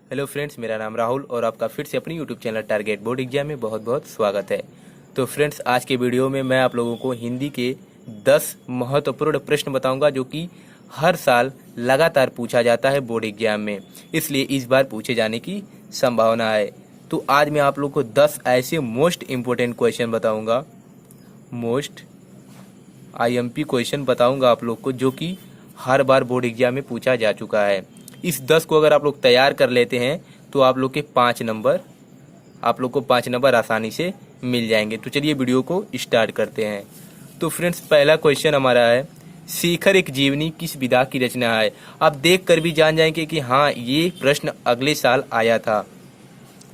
Hello friends, मेरा नाम राहुल और आपका फिर से अपनी YouTube channel target board exam में बहुत बहुत स्वागत है। तो फ्रेंड्स, आज के वीडियो में मैं आप लोगों को हिंदी के 10 महत्वपूर्ण प्रश्न बताऊंगा जो कि हर साल लगातार पूछा जाता है बोर्ड एग्जाम में, इसलिए इस बार पूछे जाने की संभावना है। तो आज मैं आप लोग को 10 ऐसे मोस्ट इम्पोर्टेंट क्वेश्चन बताऊँगा, मोस्ट IMP क्वेश्चन बताऊँगा आप लोग को, जो कि हर बार बोर्ड एग्जाम में पूछा जा चुका है। इस 10 को अगर आप लोग तैयार कर लेते हैं तो आप लोग के 5 नंबर आसानी से मिल जाएंगे। तो चलिए वीडियो को स्टार्ट करते हैं। तो फ्रेंड्स, पहला क्वेश्चन हमारा है, शेखर एक जीवनी किस विधा की रचना है। आप देख कर भी जान जाएंगे कि हाँ, ये प्रश्न अगले साल आया था,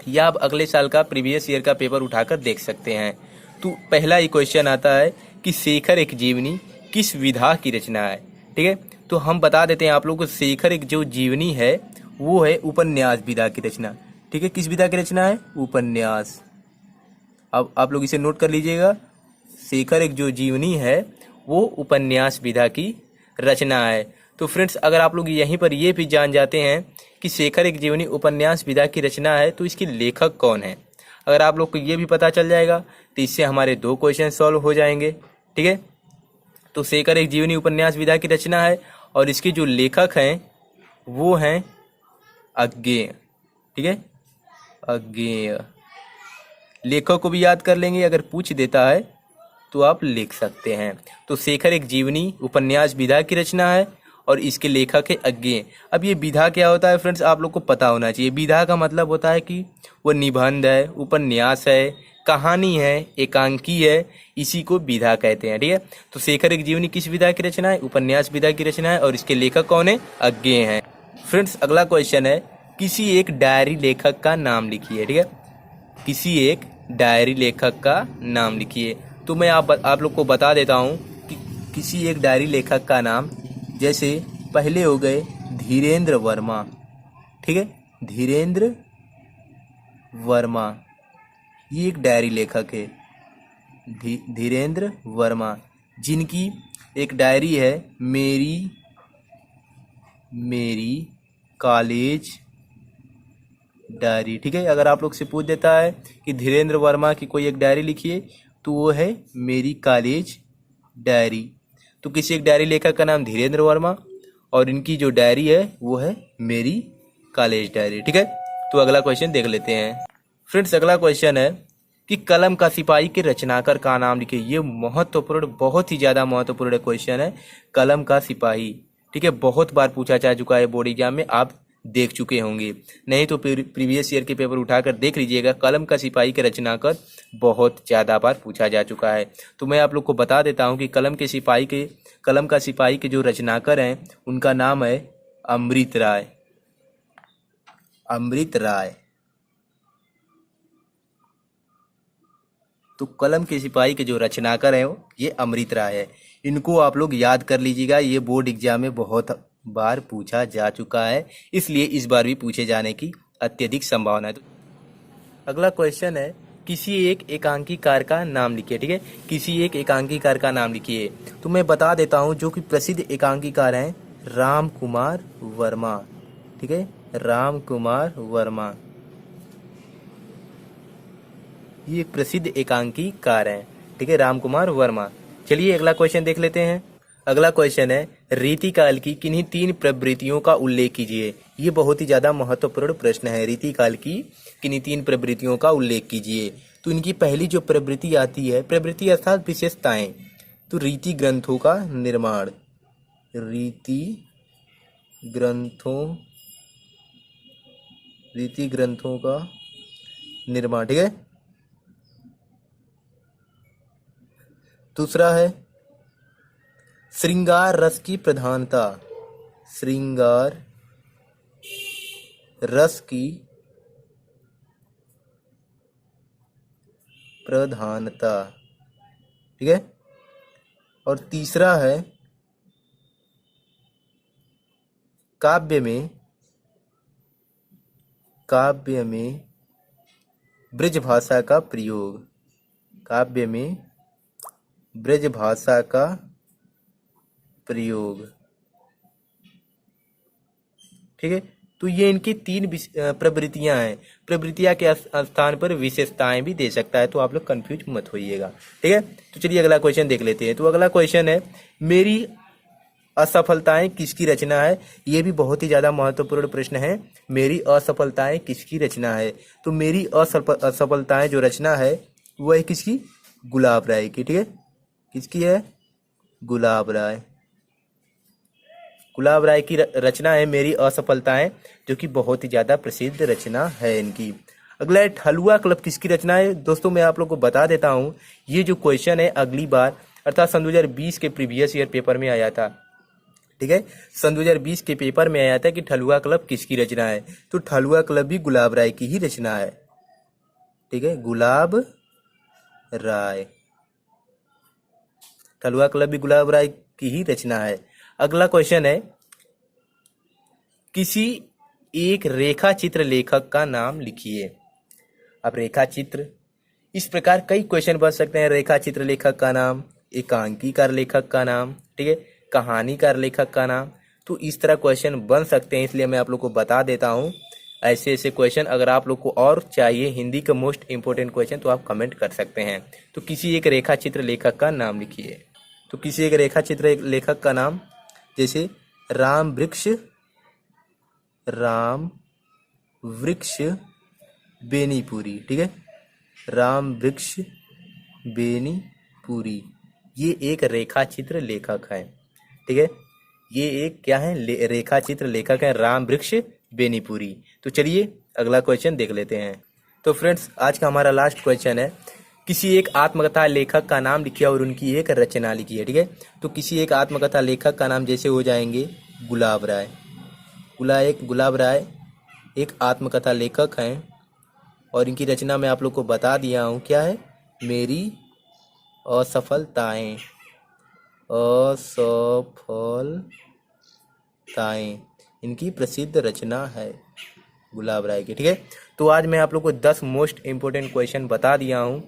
या आप अगले साल का प्रीवियस ईयर का पेपर उठाकर देख सकते हैं। तो पहला ही क्वेश्चन आता है कि शेखर एक जीवनी किस विधा की रचना है। ठीक है, तो हम बता देते हैं आप लोगों को, शेखर एक जो जीवनी है वो है उपन्यास विधा की रचना। ठीक है, किस विधा की रचना है? उपन्यास। अब आप लोग इसे नोट कर लीजिएगा, शेखर एक जो जीवनी है वो उपन्यास विधा की रचना है। तो फ्रेंड्स, अगर आप लोग यहीं पर ये भी जान जाते हैं कि शेखर एक जीवनी उपन्यास विधा की रचना है तो इसके लेखक कौन है, अगर आप लोग को ये भी पता चल जाएगा तो इससे हमारे 2 क्वेश्चन सॉल्व हो जाएंगे। ठीक है, तो शेखर एक जीवनी उपन्यास विधा की रचना है और इसके जो लेखक हैं वो हैं अज्ञेय। ठीक है, अज्ञेय। लेखक को भी याद कर लेंगे, अगर पूछ देता है तो आप लिख सकते हैं। तो शेखर एक जीवनी उपन्यास विधा की रचना है और इसके लेखक है अज्ञेय। अब ये विधा क्या होता है फ्रेंड्स, आप लोग को पता होना चाहिए। विधा का मतलब होता है कि वो निबंध है, उपन्यास है, कहानी है, एकांकी है, इसी को विधा कहते हैं। ठीक है, तो शेखर एक जीवनी किस विधा की रचना है? उपन्यास विधा की रचना है और इसके लेखक कौन है? अज्ञेय हैं। फ्रेंड्स, अगला क्वेश्चन है, किसी एक डायरी लेखक का नाम लिखिए। ठीक है, किसी एक डायरी लेखक का नाम लिखिए। तो मैं आप लोग को बता देता हूँ कि किसी एक डायरी लेखक का नाम, जैसे पहले हो गए धीरेन्द्र वर्मा। ठीक है, धीरेन्द्र वर्मा ये एक डायरी लेखक है, धीरेन्द्र वर्मा, जिनकी एक डायरी है मेरी कॉलेज डायरी। ठीक है, अगर आप लोग से पूछ देता है कि धीरेन्द्र वर्मा की कोई एक डायरी लिखिए तो वो है मेरी कॉलेज डायरी। तो किसी एक डायरी लेखक का नाम धीरेन्द्र वर्मा और इनकी जो डायरी है वो है मेरी कॉलेज डायरी। ठीक है, तो अगला क्वेश्चन देख लेते हैं। फ्रेंड्स, अगला क्वेश्चन है कि कलम का सिपाही के रचनाकार का नाम लिखिए। ये महत्वपूर्ण, बहुत ही ज़्यादा महत्वपूर्ण क्वेश्चन है, कलम का सिपाही। ठीक है, बहुत बार पूछा जा चुका है बोर्ड एग्जाम में, आप देख चुके होंगे, नहीं तो प्रीवियस ईयर के पेपर उठाकर देख लीजिएगा। कलम का सिपाही के रचनाकार बहुत ज़्यादा बार पूछा जा चुका है। तो मैं आप लोग को बता देता हूँ कि कलम का सिपाही के जो रचनाकार हैं उनका नाम है अमृत राय। अमृत राय। तो कलम के सिपाही के जो रचनाकार हैं ये अमृत राय है। इनको आप लोग याद कर लीजिएगा, ये बोर्ड एग्जाम में बहुत बार पूछा जा चुका है, इसलिए इस बार भी पूछे जाने की अत्यधिक संभावना है। तो अगला क्वेश्चन है, किसी एक एकांकीकार का नाम लिखिए। ठीक है, किसी एक एकांकीकार का नाम लिखिए। तो मैं बता देता हूँ, जो कि प्रसिद्ध एकांकीकार हैं राम कुमार वर्मा। ठीक है, राम कुमार वर्मा ये एक प्रसिद्ध एकांकीकार हैं। ठीक है, राम कुमार वर्मा। चलिए अगला क्वेश्चन देख लेते हैं। अगला क्वेश्चन है, रीतिकाल की किन्हीं 3 प्रवृत्तियों का उल्लेख कीजिए। ये बहुत ही ज्यादा महत्वपूर्ण प्रश्न है। रीतिकाल की किन्हीं 3 प्रवृत्तियों का उल्लेख कीजिए। तो इनकी पहली जो प्रवृत्ति आती है, प्रवृत्ति अर्थात विशेषताएं, तो रीति ग्रंथों का निर्माण। रीति ग्रंथों का निर्माण। ठीक है, दूसरा है श्रृंगार रस की प्रधानता। श्रृंगार रस की प्रधानता। ठीक है, और तीसरा है काव्य में ब्रज भाषा का प्रयोग। काव्य में ब्रज भाषा का प्रयोग। ठीक है, तो ये इनकी तीन प्रवृत्तियां हैं। प्रवृत्तियां के स्थान पर विशेषताएं भी दे सकता है, तो आप लोग कंफ्यूज मत होइएगा, ठीक है। तो चलिए अगला क्वेश्चन देख लेते हैं। तो अगला क्वेश्चन है, मेरी असफलताएं किसकी रचना है। ये भी बहुत ही ज्यादा महत्वपूर्ण प्रश्न है। मेरी असफलताएं किसकी रचना है। तो मेरी असफलताएं जो रचना है वो है किसकी, गुलाब राय की, ठीक है। किसकी है, गुलाब राय। गुलाब राय की रचना है मेरी असफलताएं, जो कि बहुत ही ज्यादा प्रसिद्ध रचना है इनकी। अगला है, ठलुआ क्लब किसकी रचना है। दोस्तों मैं आप लोग को बता देता हूं, ये जो क्वेश्चन है अगली बार अर्थात सन 2020 के प्रीवियस ईयर पेपर में आया था, ठीक है। सन 2020 के पेपर में आया था कि ठलुआ क्लब किसकी रचना है। तो ठलुआ क्लब भी गुलाब राय की ही रचना है, ठीक है। गुलाब राय, ठलुआ क्लब भी गुलाब राय की ही रचना है। अगला क्वेश्चन है, किसी एक रेखा चित्र लेखक का नाम लिखिए। अब रेखा चित्र, इस प्रकार कई क्वेश्चन बन सकते हैं। रेखा चित्र लेखक का नाम, एकांकीकार लेखक का नाम, ठीक है, कहानीकार लेखक का नाम। तो इस तरह क्वेश्चन बन सकते हैं, इसलिए मैं आप लोग को बता देता हूं ऐसे ऐसे क्वेश्चन। अगर आप लोग को और चाहिए हिंदी का मोस्ट इंपोर्टेंट क्वेश्चन तो आप कमेंट कर सकते हैं। तो किसी एक रेखा चित्र लेखक का नाम लिखिए। तो किसी एक रेखा चित्र लेखक का नाम, जैसे राम वृक्ष बेनीपुरी, ठीक है। राम वृक्ष बेनीपुरी ये एक रेखा चित्र लेखक है, ठीक है। ये एक क्या है, रेखा चित्र लेखक है, राम वृक्ष बेनीपुरी। तो चलिए अगला क्वेश्चन देख लेते हैं। तो फ्रेंड्स आज का हमारा लास्ट क्वेश्चन है, किसी एक आत्मकथा लेखक का नाम लिखिए और उनकी एक रचना लिखिए, ठीक है। तो किसी एक आत्मकथा लेखक का नाम जैसे हो जाएंगे गुलाब राय। गुलाब राय एक आत्मकथा लेखक हैं और इनकी रचना मैं आप लोग को बता दिया हूँ, क्या है, मेरी असफलताएं। इनकी प्रसिद्ध रचना है गुलाब राय की, ठीक है। तो आज मैं आप लोग को 10 मोस्ट इंपोर्टेंट क्वेश्चन बता दिया हूँ।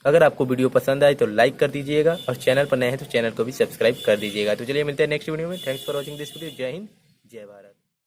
अगर आपको वीडियो पसंद आए तो लाइक कर दीजिएगा और चैनल पर नए हैं तो चैनल को भी सब्सक्राइब कर दीजिएगा। तो चलिए मिलते हैं नेक्स्ट वीडियो में। Thanks for watching this video. जय हिंद, जय भारत।